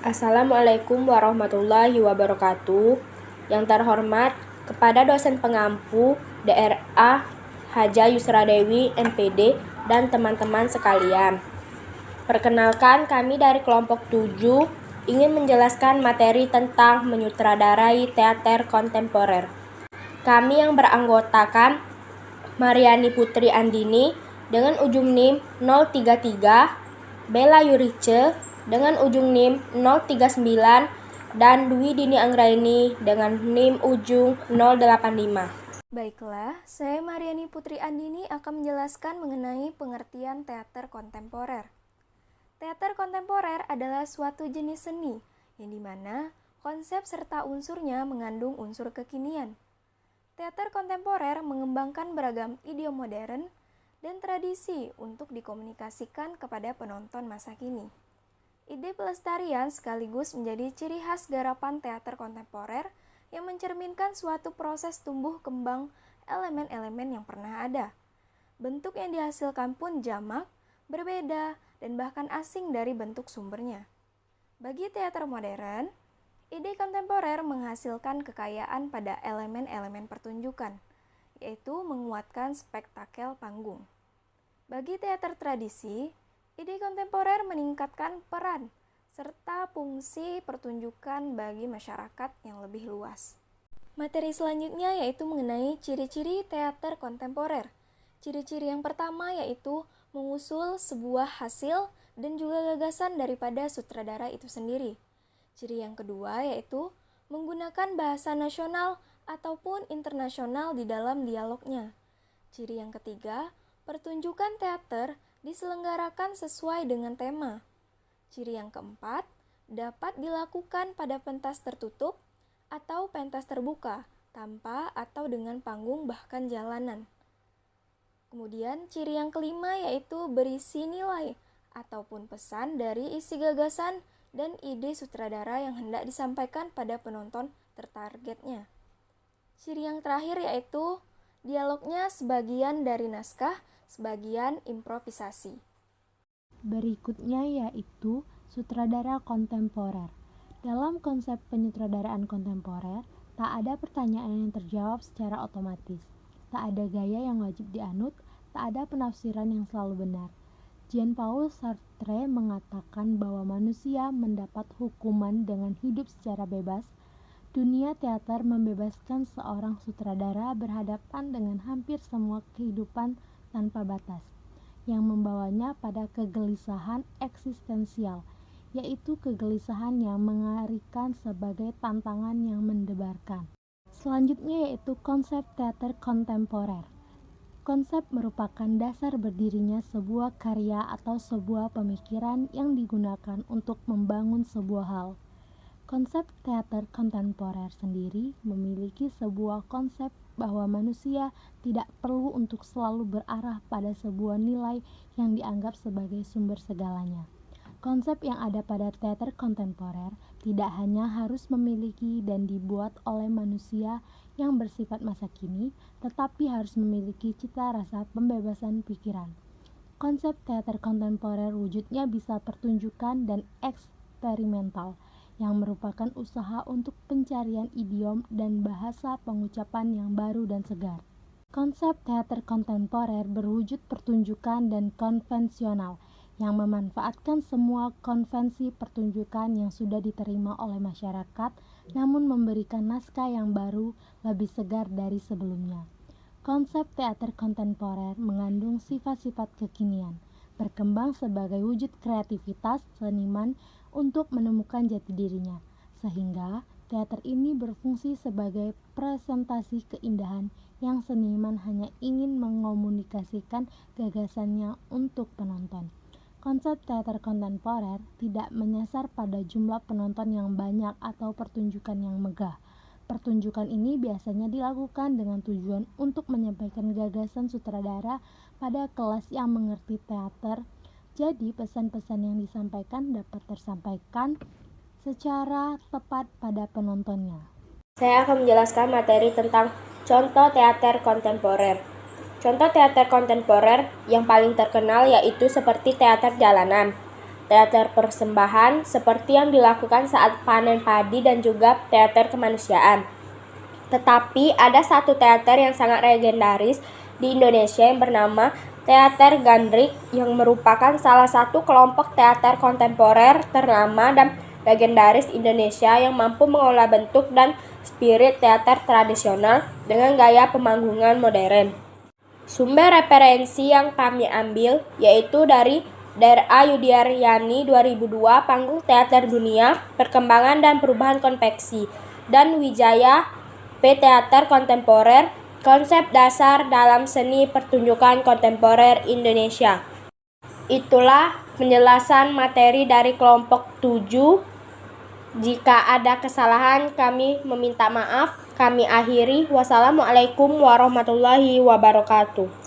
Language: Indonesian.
Assalamualaikum warahmatullahi wabarakatuh. Yang terhormat kepada dosen pengampu DRA Haja Yusra Dewi MPD dan teman-teman sekalian. Perkenalkan, kami dari kelompok 7 ingin menjelaskan materi tentang menyutradarai teater kontemporer. Kami yang beranggotakan Mariani Putri Andini dengan ujung NIM 033, Bella Yurice dengan ujung NIM 039, dan Dwi Dini Anggraini dengan NIM ujung 085. Baiklah, saya Mariani Putri Andini akan menjelaskan mengenai pengertian teater kontemporer. Teater kontemporer adalah suatu jenis seni yang dimana konsep serta unsurnya mengandung unsur kekinian. Teater kontemporer mengembangkan beragam idiom modern dan tradisi untuk dikomunikasikan kepada penonton masa kini. Ide pelestarian sekaligus menjadi ciri khas garapan teater kontemporer yang mencerminkan suatu proses tumbuh kembang elemen-elemen yang pernah ada. Bentuk yang dihasilkan pun jamak, berbeda, dan bahkan asing dari bentuk sumbernya. Bagi teater modern, ide kontemporer menghasilkan kekayaan pada elemen-elemen pertunjukan, yaitu menguatkan spektakel panggung. Bagi teater tradisi, ide kontemporer meningkatkan peran serta fungsi pertunjukan bagi masyarakat yang lebih luas. Materi selanjutnya yaitu mengenai ciri-ciri teater kontemporer. Ciri-ciri yang pertama yaitu mengusul sebuah hasil dan juga gagasan daripada sutradara itu sendiri. Ciri yang kedua yaitu menggunakan bahasa nasional ataupun internasional di dalam dialognya. Ciri yang ketiga, pertunjukan teater diselenggarakan sesuai dengan tema. Ciri yang keempat, dapat dilakukan pada pentas tertutup atau pentas terbuka, tanpa atau dengan panggung bahkan jalanan. Kemudian ciri yang kelima yaitu berisi nilai ataupun pesan dari isi gagasan dan ide sutradara yang hendak disampaikan pada penonton tertargetnya. Ciri yang terakhir yaitu dialognya sebagian dari naskah, sebagian improvisasi. Berikutnya yaitu sutradara kontemporer. Dalam konsep penyutradaraan kontemporer, tak ada pertanyaan yang terjawab secara otomatis. Tak ada gaya yang wajib dianut, tak ada penafsiran yang selalu benar. Jean-Paul Sartre mengatakan bahwa manusia mendapat hukuman dengan hidup secara bebas. Dunia teater membebaskan seorang sutradara berhadapan dengan hampir semua kehidupan tanpa batas, yang membawanya pada kegelisahan eksistensial, yaitu kegelisahan yang mengerikan sebagai tantangan yang mendebarkan. Selanjutnya yaitu konsep teater kontemporer. Konsep merupakan dasar berdirinya sebuah karya atau sebuah pemikiran yang digunakan untuk membangun sebuah hal. Konsep teater kontemporer sendiri memiliki sebuah konsep bahwa manusia tidak perlu untuk selalu berarah pada sebuah nilai yang dianggap sebagai sumber segalanya. Konsep yang ada pada teater kontemporer tidak hanya harus memiliki dan dibuat oleh manusia yang bersifat masa kini, tetapi harus memiliki cita rasa pembebasan pikiran. Konsep teater kontemporer wujudnya bisa pertunjukan dan eksperimental, yang merupakan usaha untuk pencarian idiom dan bahasa pengucapan yang baru dan segar. Konsep teater kontemporer berwujud pertunjukan dan konvensional, yang memanfaatkan semua konvensi pertunjukan yang sudah diterima oleh masyarakat, namun memberikan naskah yang baru, lebih segar dari sebelumnya. Konsep teater kontemporer mengandung sifat-sifat kekinian, berkembang sebagai wujud kreativitas seniman untuk menemukan jati dirinya, sehingga teater ini berfungsi sebagai presentasi keindahan yang seniman hanya ingin mengomunikasikan gagasannya untuk penonton. Konsep teater kontemporer tidak menyasar pada jumlah penonton yang banyak atau pertunjukan yang megah. Pertunjukan ini biasanya dilakukan dengan tujuan untuk menyampaikan gagasan sutradara pada kelas yang mengerti teater. Jadi pesan-pesan yang disampaikan dapat tersampaikan secara tepat pada penontonnya. Saya akan menjelaskan materi tentang contoh teater kontemporer. Contoh teater kontemporer yang paling terkenal yaitu seperti teater jalanan. teater persembahan seperti yang dilakukan saat panen padi dan juga teater kemanusiaan. Tetapi ada satu teater yang sangat legendaris di Indonesia yang bernama Teater Gandrik yang merupakan salah satu kelompok teater kontemporer ternama dan legendaris Indonesia yang mampu mengolah bentuk dan spirit teater tradisional dengan gaya pemanggungan modern. Sumber referensi yang kami ambil yaitu dari Dera Yudiaryani 2002 Panggung Teater Dunia, Perkembangan dan Perubahan Konveksi, dan Wijaya P. Teater Kontemporer, Konsep Dasar dalam Seni Pertunjukan Kontemporer Indonesia. Itulah penjelasan materi dari kelompok 7. Jika ada kesalahan, kami meminta maaf. Kami akhiri. Wassalamualaikum warahmatullahi wabarakatuh.